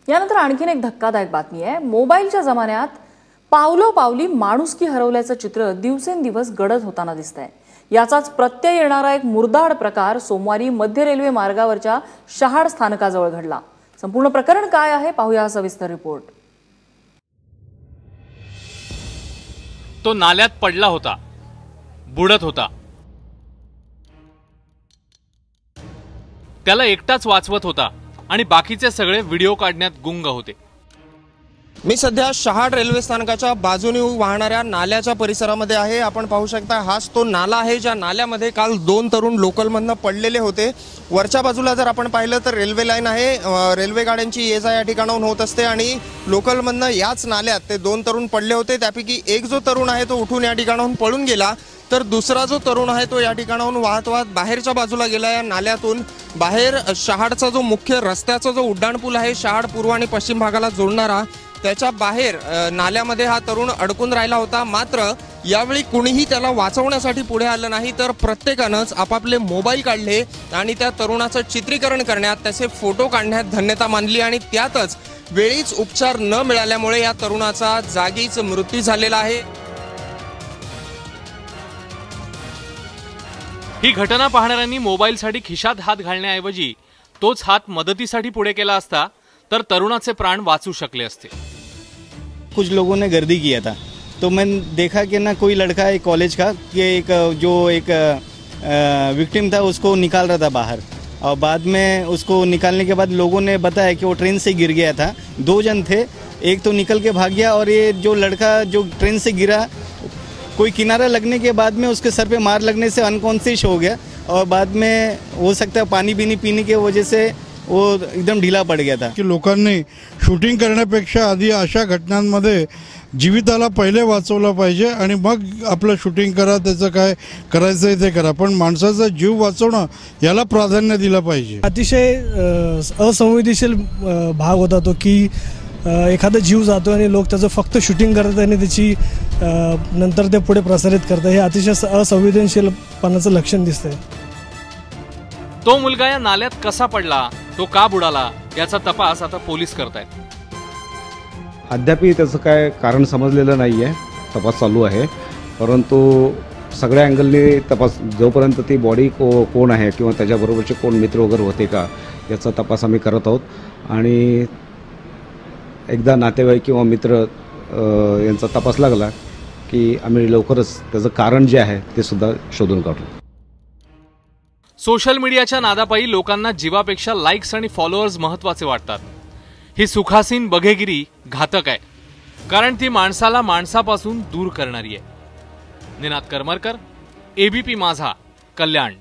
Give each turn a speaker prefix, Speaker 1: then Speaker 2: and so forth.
Speaker 1: यानंतर आणखीन एक धक्कादायक बातमी आहे। मोबाईलच्या जमान्यात पावलोपावली माणुसकी हरवल्याचं चित्र दिवसेंदिवस गडद होताना दिसतंय। याचाच प्रत्यय येणारा एक मुर्दाड प्रकार सोमवारी मध्य रेल्वे मार्गावरच्या शहाड स्थानकाजवळ घडला। संपूर्ण प्रकरण काय आहे पाहूया हा सविस्तर रिपोर्ट।
Speaker 2: तो नाल्यात पडला होता, बुडत होता। त्याला एकटाच वाचवत होता आणि बाकीचे सगळे व्हिडिओ काढण्यात गुंग होते।
Speaker 3: मी सध्या शहाड रेल्वे स्थानकाच्या बाजूने वाहणाऱ्या नाल्याच्या परिसरामध्ये आहे। आपण पाहू शकता हाच तो नाला आहे ज्या नाल्यामध्ये काल 2 तरुण लोकलमधनं पडलेले होते। वरच्या बाजूला जर आपण पाहिलं तर रेल्वे लाईन आहे, रेल्वे गाड्यांची ये जा या ठिकाणाहून होत असते आणि लोकलमधनं याच नाल्यात ते 2 तरुण पडले होते। त्यापैकी एक जो तरुण आहे तो उठून या ठिकाणाहून पळून गेला, तर दुसरा जो तरुण आहे तो या ठिकाणाहून वाहत वाहत बाहेरच्या बाजूला गेला। या नाल्यातून बाहेर शहाडचा जो मुख्य रस्त्याचा जो उड्डाणपूल आहे, शहाड पूर्व आणि पश्चिम भागाला जोडणारा, त्याच्या बाहेर नाल्यामध्ये हा तरुण अडकून राहिला होता। मात्र यावेळी कुणीही त्याला वाचवण्यासाठी पुढे आलं नाही, तर प्रत्येकानंच आपापले मोबाईल काढले आणि त्या तरुणाचं चित्रीकरण करण्यात, त्याचे फोटो काढण्यात धन्यता मानली आणि त्यातच वेळीच उपचार न मिळाल्यामुळे या तरुणाचा जागीच मृत्यू झालेला आहे।
Speaker 2: ही घटना पाहणाऱ्यांनी मोबाईलसाठी खिशात हात घालण्याऐवजी तोच हात मदतीसाठी पुढे केला असता तर तरुणाचे प्राण वाचू शकले असते।
Speaker 4: कुछ लोगों ने गर्दी किया था, तो मैंने देखा कि ना कोई लड़का एक कॉलेज का कि एक विक्टिम था उसको निकाल रहा था बाहर, और बाद में उसको निकालने के बाद लोगों ने बताया कि वो ट्रेन से गिर गया था। 2 जन थे, एक तो निकल के भाग गया और ये जो लड़का जो ट्रेन से गिरा, कोई किनारा लगने के बाद में उसके सर पे मार लगने से अनकॉन्शियस हो गया और बाद में हो सकता है पानी भी नहीं पीने की वजह से वो एकदम ढीला पड़ गया था।
Speaker 5: की लोकांनी शूटिंग करण्यापेक्षा आधी अशा घटनांमध्ये जीविताला पहिले वाचवलं पाहिजे आणि मग आपलं शूटिंग करा, त्याचं काय करायचंय ते करा, पण माणसाचा जीव वाचवणं याला प्राधान्य दिलं पाहिजे।
Speaker 6: अतिशय असंवेदनशील भाग होता तो की एखादा जीव जातो आणि लोक त्याचं फक्त शूटिंग करतात आणि त्याची नंतर ते पुढे प्रसारित करतात। हे अतिशय असंवेदनशीलपणाचं लक्षण दिसतंय।
Speaker 2: तो मुलगा या नाल्यात कसा पडला, तो का बुडाला, याचा तपास आता पोलीस करतायत।
Speaker 7: अद्यापही त्याचं काय कारण समजलेलं नाहीये, तपास चालू आहे, परंतु सगळ्या अँगलने तपास, जोपर्यंत ती बॉडी कोण आहे किंवा त्याच्याबरोबरचे कोण मित्र वगैरे होते का याचा तपास आम्ही करत आहोत आणि एकदा नातेवाईक किंवा मित्र यांचा तपास लागला की आम्ही लवकरच त्याचं कारण जे आहे ते सुद्धा शोधून काढू।
Speaker 2: सोशल मीडियाच्या नादापायी लोकांना जीवापेक्षा लाईक्स आणि फॉलोअर्स महत्त्वाचे वाटतात। ही सुखासीन बघेगिरी घातक आहे, कारण ती माणसाला माणसापासून दूर करणारी आहे। निनाद करमरकर, एबीपी माझा, कल्याण।